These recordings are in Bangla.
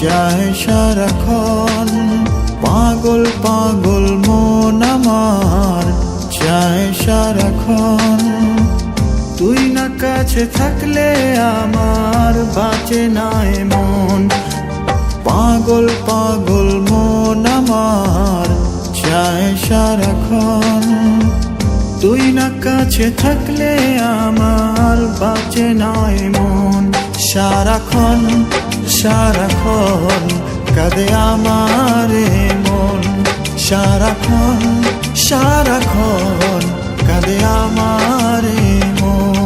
চায় সারাক্ষণ। পাগল পাগল মন আমার চায় সারাক্ষণ। তুই না কাছে থাকলে আমার বাঁচে না মন। পাগল পাগল মন আমার চায় সারাক্ষণ। তুই না কাছে থাকলে আমার বাঁচে না মন। সারাক্ষণ সারাক্ষণ কাঁদে আমার মন। সারাক্ষণ সারাক্ষণ কাঁদে আমার মন।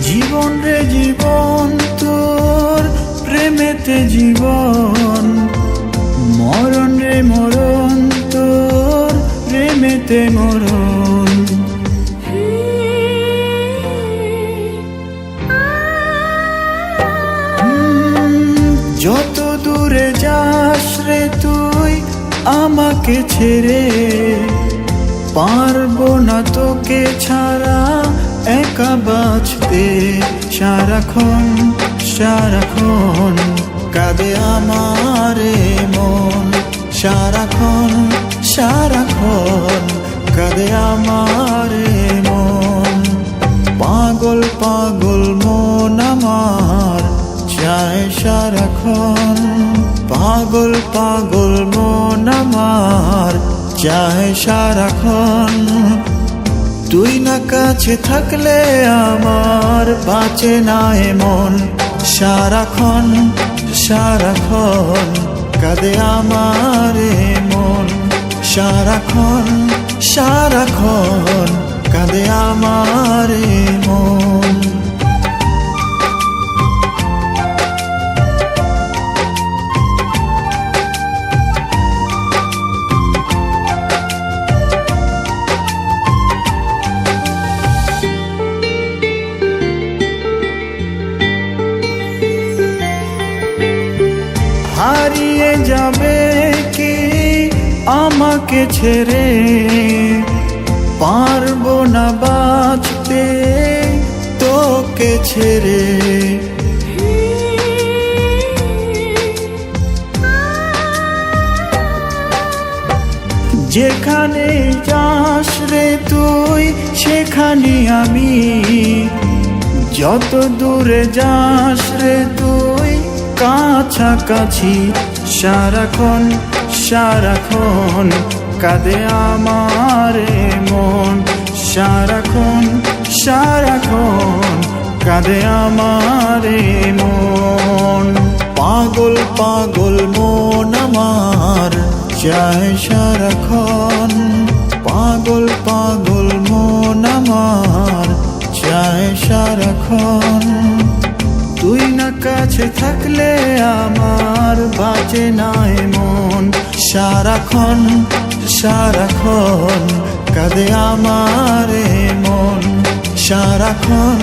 জীবন রে জীবন তোর প্রেমেতে জীবন। মরণ রে মরণ তোর প্রেমেতে মরণ। যত দূরে যাস রে তুই আমাকে ছেড়ে, পারবো না তোকে ছাড়া একা বাঁচতে। সারাক্ষণ সারাক্ষণ কাঁদে আমার মন। সারাক্ষণ সারাক্ষণ কাঁদে আমার মন। পাগল পাগল মন আমার চায় সারাক্ষণ। পাগল পাগল মন আমার চায় সারাক্ষণ। তুই না কাছে থাকলে আমার বাঁচে না মন। সারাক্ষণ সারাক্ষণ কাঁদে আমার মন। সারাক্ষণ সারাক্ষণ কাঁদে আমার মন। হারিয়ে যাবে কি আমাকে ছেড়ে, পারবো না বাঁচতে তোকে ছেড়ে। যেখানে যাস রে তুই সেখানে আমি। যত দূরে যাস রে তুই কাছাকাছি। সারাক্ষণ সারাক্ষণ কাঁদে আমার মন। সারাক্ষণ সারাক্ষণ কাঁদে আমার মন। পাগল পাগল মন আমার চায় সারাক্ষণ। পাগল পাগল মন আমার চায় সারাক্ষণ। তুই না কাছে থাকলে আমার বাঁচে না মন। সারাক্ষণ সারাক্ষণ কাঁদে আমার মন। সারাক্ষণ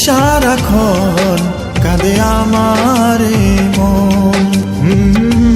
সারাক্ষণ কাঁদে আমার মন।